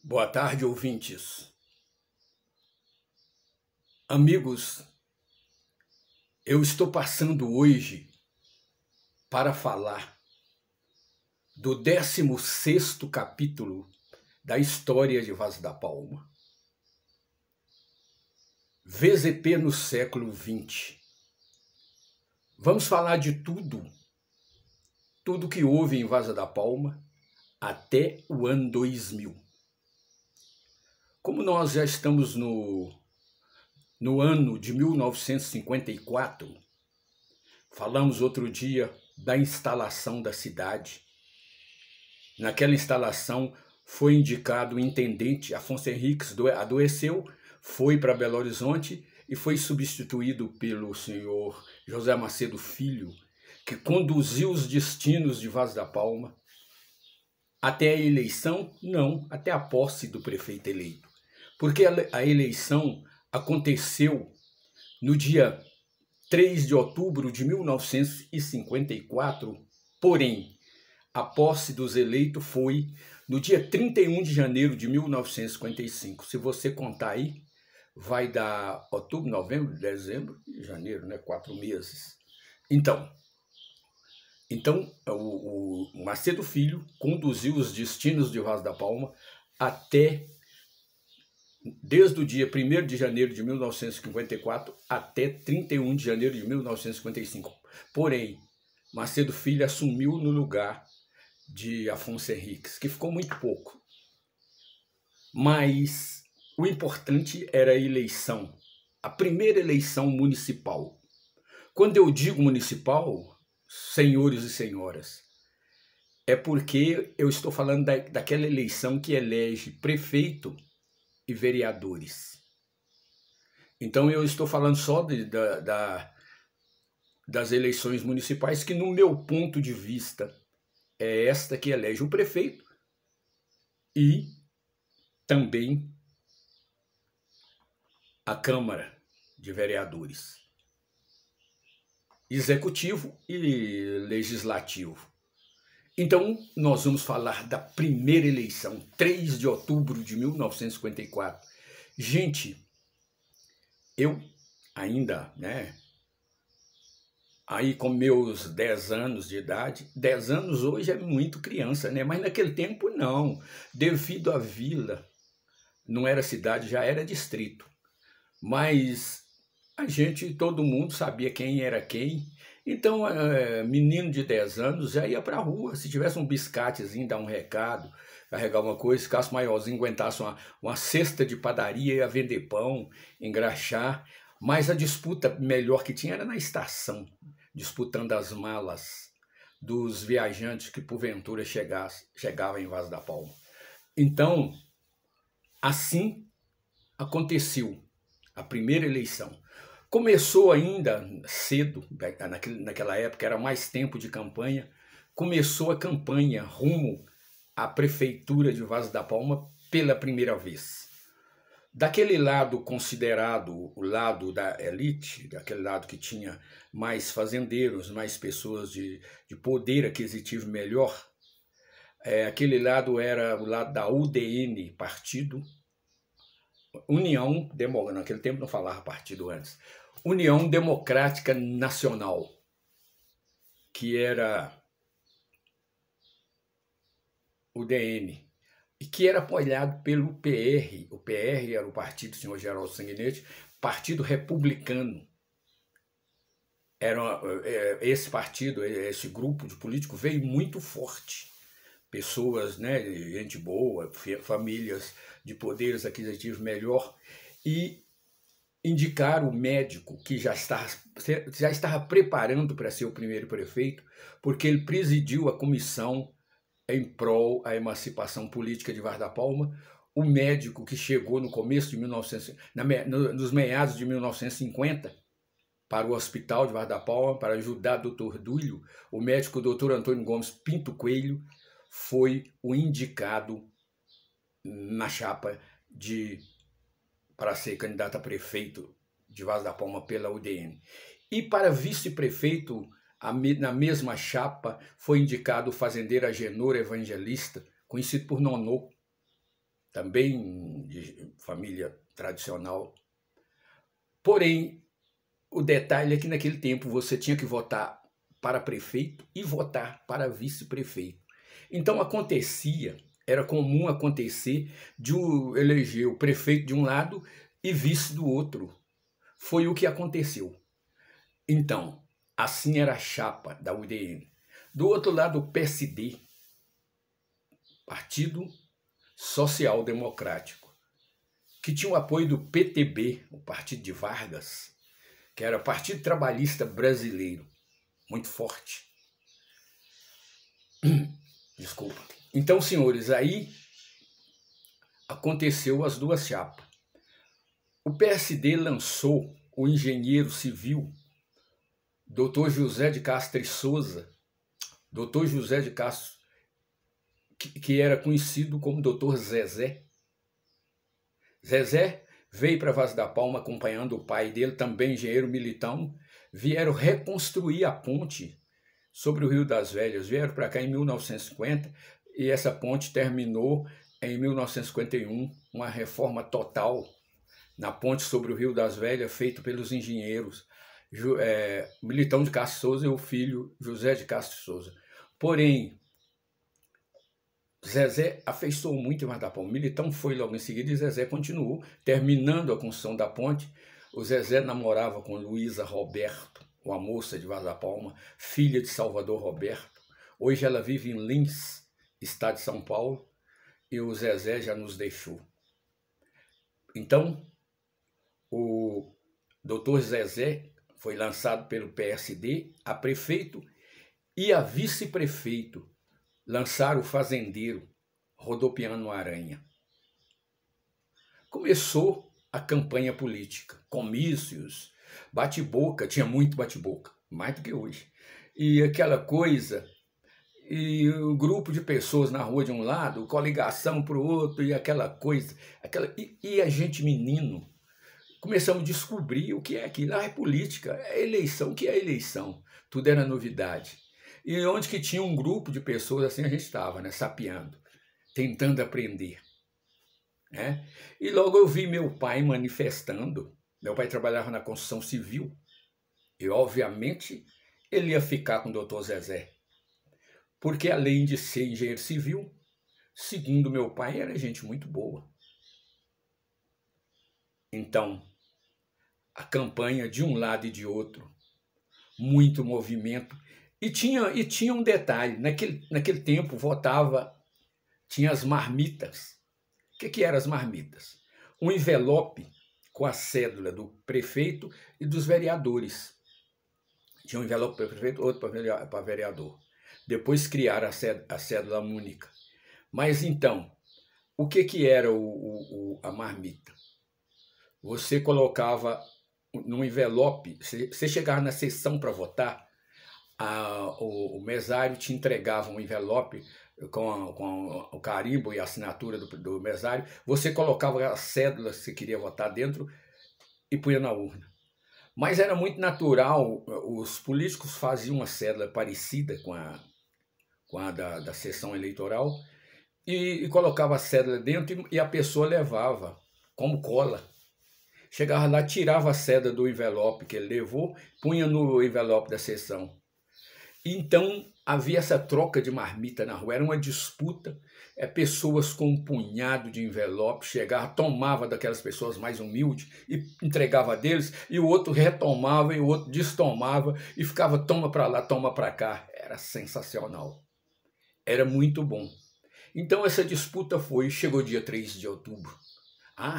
Boa tarde, ouvintes. Amigos, eu estou passando hoje para falar do 16º capítulo da história de Vaz da Palma. VZP no século XX. Vamos falar de tudo que houve em Vaz da Palma até o ano 2000. Como nós já estamos no ano de 1954, falamos outro dia da instalação da cidade. Naquela instalação foi indicado o intendente Afonso Henriques, adoeceu, foi para Belo Horizonte e foi substituído pelo senhor José Macedo Filho, que conduziu os destinos de Vaz da Palma até a eleição, não, até a posse do prefeito eleito. Porque a eleição aconteceu no dia 3 de outubro de 1954, porém, a posse dos eleitos foi no dia 31 de janeiro de 1955. Se você contar aí, vai dar outubro, novembro, dezembro e janeiro, né? 4 meses. Então o Macedo Filho conduziu os destinos de Vaz da Palma desde o dia 1º de janeiro de 1954 até 31 de janeiro de 1955. Porém, Macedo Filho assumiu no lugar de Afonso Henriques, que ficou muito pouco. Mas o importante era a eleição, a primeira eleição municipal. Quando eu digo municipal, senhores e senhoras, é porque eu estou falando daquela eleição que elege prefeito e vereadores. Então eu estou falando só das eleições municipais, que no meu ponto de vista é esta que elege o prefeito e também a Câmara de Vereadores, executivo e legislativo. Então, nós vamos falar da primeira eleição, 3 de outubro de 1954. Gente, eu ainda, aí com meus 10 anos de idade, 10 anos hoje é muito criança, né? Mas naquele tempo não, devido à vila, não era cidade, já era distrito. Mas todo mundo sabia quem era quem. Então, menino de 10 anos já ia para a rua. Se tivesse um biscatezinho, dar um recado, carregar uma coisa, se ficasse maiorzinho, aguentasse uma cesta de padaria, ia vender pão, engraxar. Mas a disputa melhor que tinha era na estação, disputando as malas dos viajantes que porventura chegavam em Vaz da Palma. Então, assim aconteceu a primeira eleição. Começou ainda cedo, naquela época era mais tempo de campanha, começou a campanha rumo à prefeitura de Vaz da Palma pela primeira vez. Daquele lado considerado o lado da elite, daquele lado que tinha mais fazendeiros, mais pessoas de poder aquisitivo melhor, aquele lado era o lado da UDN, partido, União Democrática, naquele tempo não falava partido antes, União Democrática Nacional, que era o DN, e que era apoiado pelo PR. O PR era o partido do senhor Geraldo Sanguinetti, Partido Republicano. Esse partido, esse grupo de políticos veio muito forte. Pessoas, gente boa, famílias de poderes aquisitivos melhor, e indicaram o médico que já estava preparando para ser o primeiro prefeito, porque ele presidiu a comissão em prol à emancipação política de Vaz da Palma, o médico que chegou no começo de nos meados de 1950, para o hospital de Vaz da Palma, para ajudar o Dr. Dúlio, o médico Dr. Antônio Gomes Pinto Coelho foi o indicado na chapa para ser candidato a prefeito de Vaz da Palma pela UDN. E para vice-prefeito, na mesma chapa, foi indicado o fazendeiro Agenor Evangelista, conhecido por Nonô, também de família tradicional. Porém, o detalhe é que naquele tempo você tinha que votar para prefeito e votar para vice-prefeito. Então era comum acontecer de eleger o prefeito de um lado e vice do outro. Foi o que aconteceu. Então, assim era a chapa da UDN. Do outro lado, o PSD, Partido Social Democrático, que tinha o apoio do PTB, o Partido de Vargas, que era Partido Trabalhista Brasileiro, muito forte. Desculpa. Então, senhores, aí aconteceu as duas chapas. O PSD lançou o engenheiro civil Dr. José de Castro e Souza, Dr. José de Castro, que era conhecido como Dr. Zezé. Zezé veio para Vaz da Palma acompanhando o pai dele, também engenheiro militão, vieram reconstruir a ponte sobre o Rio das Velhas, vieram para cá em 1950 e essa ponte terminou em 1951, uma reforma total na ponte sobre o Rio das Velhas, feita pelos engenheiros Militão de Castro Souza e o filho José de Castro Souza. Porém, Zezé afeiçoou muito em Vaz da Palma. Militão foi logo em seguida e Zezé continuou, terminando a construção da ponte. O Zezé namorava com Luísa Roberto, uma moça de Vaz da Palma, filha de Salvador Roberto. Hoje ela vive em Lins, estado de São Paulo, e o Zezé já nos deixou. Então, o doutor Zezé foi lançado pelo PSD a prefeito e a vice-prefeito. Lançaram o fazendeiro Rodopiano Aranha. Começou a campanha política, comícios, bate-boca, tinha muito bate-boca, mais do que hoje. E aquela coisa, e o grupo de pessoas na rua de um lado, coligação para o outro, e aquela coisa, e a gente menino, começamos a descobrir o que é aquilo. É política, é eleição, o que é eleição? Tudo era novidade. E onde que tinha um grupo de pessoas assim, a gente estava, né, sapeando, tentando aprender. Né? E logo eu vi meu pai manifestando. Meu pai trabalhava na construção civil. E, obviamente, ele ia ficar com o doutor Zezé. Porque, além de ser engenheiro civil, segundo meu pai, era gente muito boa. Então, a campanha de um lado e de outro, muito movimento. E tinha um detalhe, naquele tempo votava, tinha as marmitas. O que eram as marmitas? Um envelope com a cédula do prefeito e dos vereadores. Tinha um envelope para o prefeito, outro para vereador. Depois criaram a cédula única. Mas então, o que era a marmita? Você colocava num envelope, você chegava na sessão para votar, o mesário te entregava um envelope com o carimbo e a assinatura do mesário, você colocava a cédula que você queria votar dentro e punha na urna. Mas era muito natural, os políticos faziam uma cédula parecida com a da sessão eleitoral e colocava a cédula dentro e a pessoa levava como cola. Chegava lá, tirava a cédula do envelope que ele levou, punha no envelope da sessão. Então, havia essa troca de marmita na rua, era uma disputa, pessoas com um punhado de envelope chegavam, tomava daquelas pessoas mais humildes e entregava deles, e o outro retomava e o outro destomava e ficava toma para lá, toma para cá. Era sensacional, era muito bom. Então essa disputa chegou dia 3 de outubro.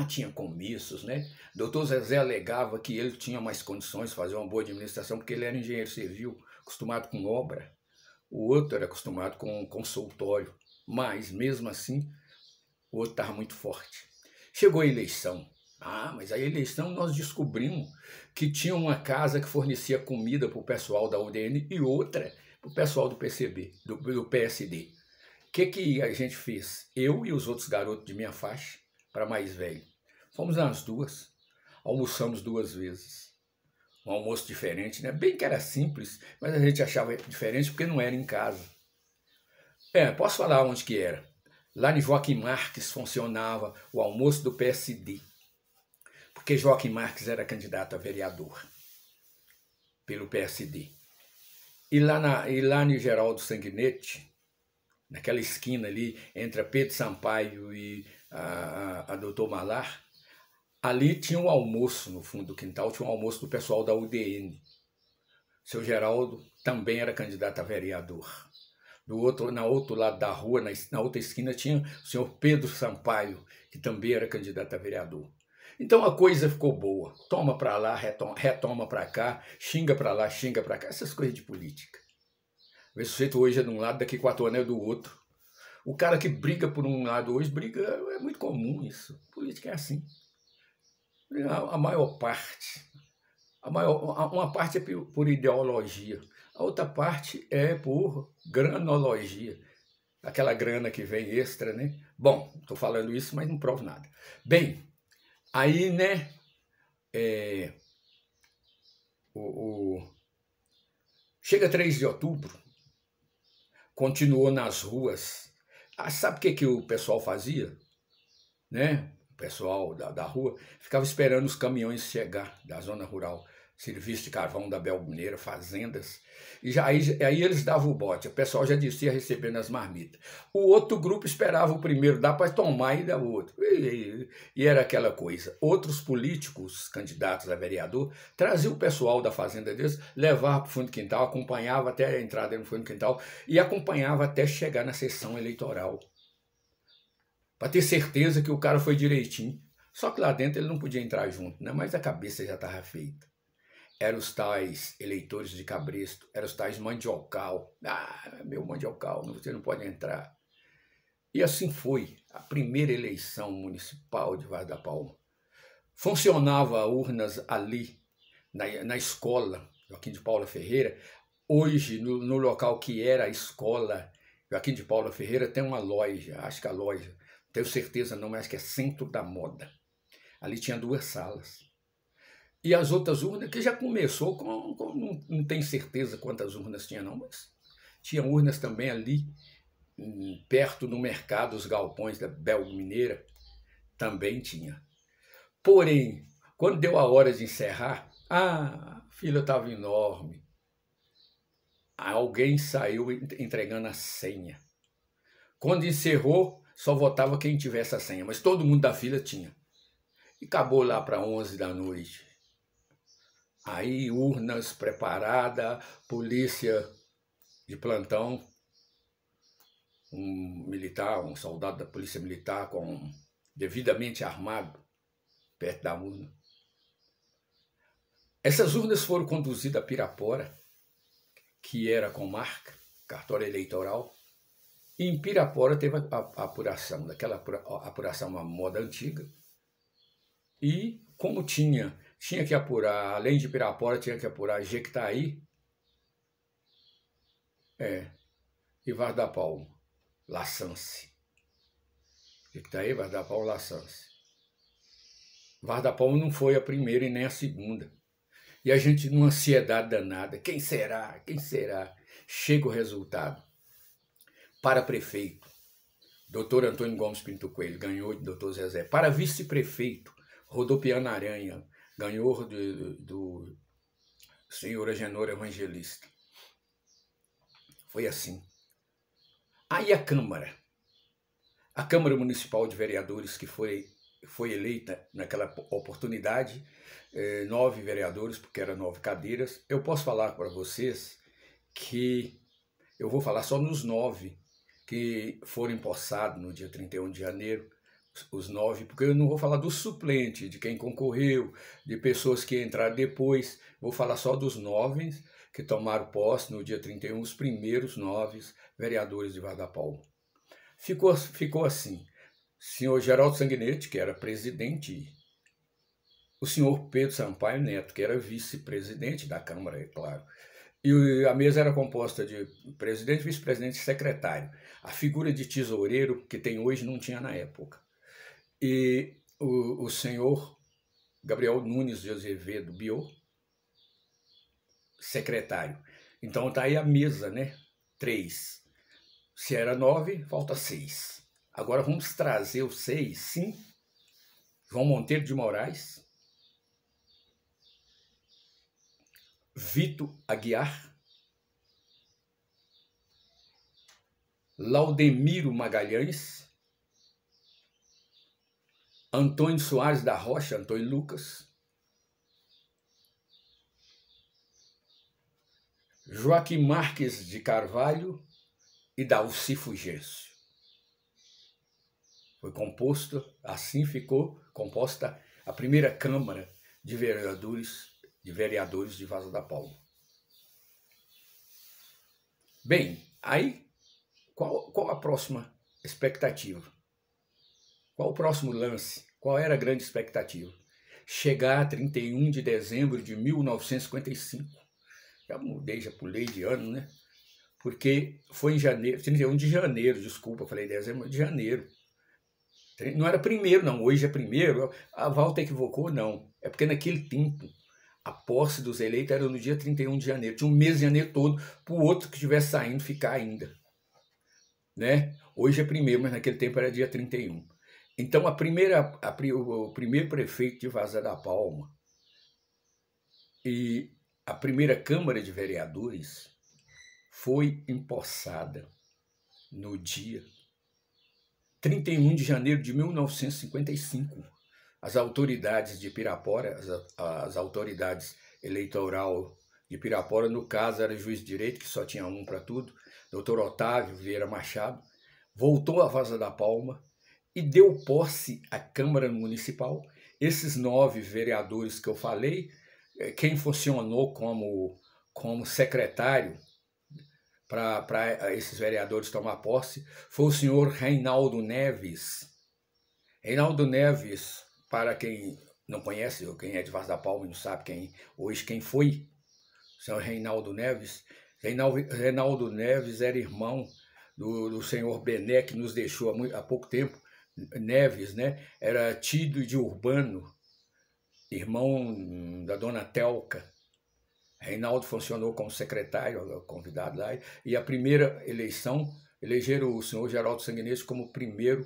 Tinha comícios, né? Doutor Zezé alegava que ele tinha mais condições de fazer uma boa administração porque ele era engenheiro civil, acostumado com obra. O outro era acostumado com consultório, mas mesmo assim o outro estava muito forte. Chegou a eleição. Mas a eleição nós descobrimos que tinha uma casa que fornecia comida para o pessoal da UDN e outra para o pessoal do PCB, do PSD. O que a gente fez? Eu e os outros garotos de minha faixa, para mais velho, fomos nas duas, almoçamos 2 vezes. Um almoço diferente, né? Bem que era simples, mas a gente achava diferente porque não era em casa. Posso falar onde que era? Lá em Joaquim Marques funcionava o almoço do PSD, porque Joaquim Marques era candidato a vereador pelo PSD. E lá no Geraldo Sanguinetti, naquela esquina ali, entre a Pedro Sampaio e a Doutor Malar, ali tinha um almoço no fundo do quintal, tinha um almoço do pessoal da UDN. Seu Geraldo também era candidato a vereador. Na outro lado da rua, na outra esquina, tinha o senhor Pedro Sampaio, que também era candidato a vereador. Então a coisa ficou boa. Toma para lá, retoma para cá, xinga para lá, xinga para cá, essas coisas de política. O sujeito hoje é de um lado, daqui 4 anos é do outro. O cara que briga por um lado hoje, é muito comum isso. Política é assim. A maior parte. Uma parte é por ideologia. A outra parte é por granologia. Aquela grana que vem extra, né? Bom, estou falando isso, mas não provo nada. Bem, aí, né? Chega 3 de outubro, continuou nas ruas. Sabe o que o pessoal fazia? Né? O pessoal da rua ficava esperando os caminhões chegar da zona rural, serviço de carvão da Bel Mineira, fazendas, e aí eles davam o bote, o pessoal já descia recebendo as marmitas. O outro grupo esperava o primeiro dar para tomar e dar o outro. E era aquela coisa. Outros políticos, candidatos a vereador, traziam o pessoal da fazenda deles, levava para o fundo do quintal, acompanhava até a entrada no fundo do quintal e acompanhava até chegar na sessão eleitoral, para ter certeza que o cara foi direitinho. Só que lá dentro ele não podia entrar junto, né? Mas a cabeça já estava feita. Eram os tais eleitores de cabresto, eram os tais mandiocal. Meu mandiocal, você não pode entrar. E assim foi a primeira eleição municipal de Vaz da Palma. Funcionava urnas ali, na escola Joaquim de Paula Ferreira. Hoje, no local que era a escola Joaquim de Paula Ferreira, tem uma loja, acho que a loja, tenho certeza não, mas acho que é Centro da Moda. Ali tinha 2 salas. E as outras urnas, que já começou não tenho certeza quantas urnas tinha não, mas tinha urnas também ali, perto do mercado, os galpões da Bel Mineira, também tinha. Porém, quando deu a hora de encerrar, a fila estava enorme. Alguém saiu entregando a senha. Quando encerrou, só votava quem tivesse a senha, mas todo mundo da fila tinha. E acabou lá para 11 da noite. Aí urnas preparadas, polícia de plantão, um militar, um soldado da polícia militar devidamente armado perto da urna. Essas urnas foram conduzidas a Pirapora, que era com marca, cartório eleitoral. E em Pirapora teve a apuração, daquela apuração, uma moda antiga. E como tinha que apurar, além de Pirapora, tinha que apurar Jequitaí, e Vaz da Palma, Laçance. Jequitaí, Vaz da Palma, Laçance. Vaz da Palma não foi a primeira e nem a segunda. E a gente numa ansiedade danada. Quem será? Quem será? Chega o resultado. Para prefeito, Dr. Antônio Gomes Pinto Coelho ganhou de Dr. Zezé. Para vice-prefeito, Rodopiano Aranha ganhou do senhor Agenor Evangelista. Foi assim. Aí a Câmara Municipal de Vereadores, que foi eleita naquela oportunidade, 9 vereadores, porque eram 9 cadeiras. Eu posso falar para vocês que eu vou falar só nos 9 que foram empossados no dia 31 de janeiro, os 9, porque eu não vou falar do suplente, de quem concorreu, de pessoas que entraram depois. Vou falar só dos 9 que tomaram posse no dia 31, os primeiros 9 vereadores de Vaz da Palma. Ficou assim: senhor Geraldo Sanguinetti, que era presidente, o senhor Pedro Sampaio Neto, que era vice-presidente da Câmara, é claro. E a mesa era composta de presidente, vice-presidente e secretário. A figura de tesoureiro que tem hoje não tinha na época. E o senhor Gabriel Nunes de Azevedo Biot, secretário. Então tá aí a mesa, né? 3. Se era 9, falta 6. Agora vamos trazer os 6, sim. João Monteiro de Moraes, Vitor Aguiar, Laudemiro Magalhães, Antônio Soares da Rocha, Antônio Lucas, Joaquim Marques de Carvalho e Dalci Fulgêncio. Foi composto, assim ficou composta a primeira Câmara de Vereadores de Vaza da Palma. Bem, aí qual a próxima expectativa? Qual o próximo lance? Qual era a grande expectativa? Chegar a 31 de dezembro de 1955. Já mudei, já pulei de ano, né? Porque foi em janeiro, 31 de janeiro, desculpa, falei dezembro, de janeiro. Não era primeiro, não, hoje é primeiro. A Walter equivocou, não. É porque naquele tempo, a posse dos eleitos era no dia 31 de janeiro. Tinha um mês de janeiro todo para o outro que estivesse saindo ficar ainda. Né? Hoje é primeiro, mas naquele tempo era dia 31. Então, o primeiro prefeito de Vaza da Palma e a primeira Câmara de Vereadores foi empossada no dia 31 de janeiro de 1955. As autoridades de Pirapora, as autoridades eleitoral de Pirapora, no caso era juiz de direito, que só tinha um para tudo, Dr. Otávio Vieira Machado, voltou a Vaza da Palma e deu posse à Câmara Municipal. Esses 9 vereadores que eu falei, quem funcionou como secretário para esses vereadores tomar posse foi o senhor Reinaldo Neves. Reinaldo Neves, para quem não conhece, ou quem é de Vaza da Palma e não sabe quem foi, o senhor Reinaldo Neves. Reinaldo Neves era irmão do senhor Bené, que nos deixou há pouco tempo. Neves, né? Era tido de Urbano, irmão da dona Telca. Reinaldo funcionou como secretário, convidado lá, e a primeira eleição elegeram o senhor Geraldo Sanguinês como primeiro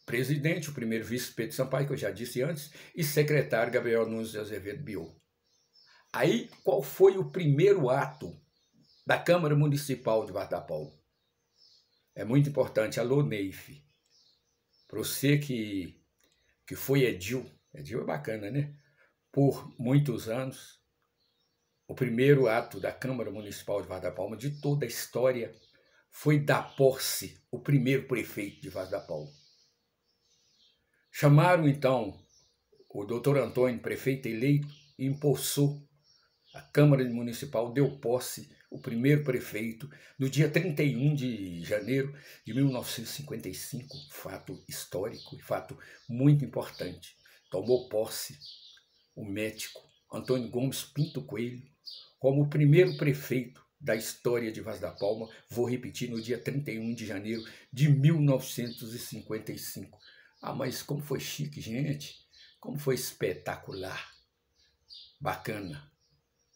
presidente, o primeiro vice Pedro Sampaio, que eu já disse antes, e secretário Gabriel Nunes de Azevedo Biot. Aí, qual foi o primeiro ato da Câmara Municipal de Vaza da Palma? É muito importante, alô Neif, para você que foi edil é bacana, né? Por muitos anos, o primeiro ato da Câmara Municipal de Vaza da Palma, de toda a história, foi dar posse o primeiro prefeito de Vaza da Palma. Chamaram, então, o doutor Antônio, prefeito eleito, e empossou a Câmara Municipal, deu posse o primeiro prefeito no dia 31 de janeiro de 1955, fato histórico e fato muito importante. Tomou posse o médico Antônio Gomes Pinto Coelho como o primeiro prefeito da história de Vaza da Palma, vou repetir, no dia 31 de janeiro de 1955. Ah, mas como foi chique, gente, como foi espetacular, bacana,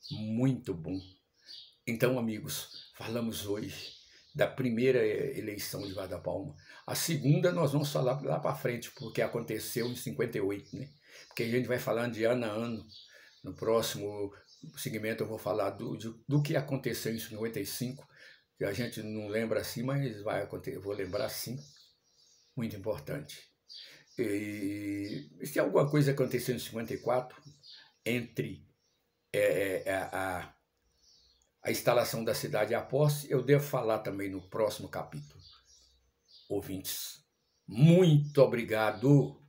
muito bom. Então, amigos, falamos hoje da primeira eleição de Vaza da Palma. A segunda nós vamos falar lá para frente, porque aconteceu em 58, né? Porque a gente vai falando de ano a ano. No próximo segmento eu vou falar do que aconteceu em 55, que a gente não lembra assim, mas vai acontecer, eu vou lembrar sim, muito importante. E se alguma coisa aconteceu em 54, entre a instalação da cidade e a posse, eu devo falar também no próximo capítulo. Ouvintes, muito obrigado!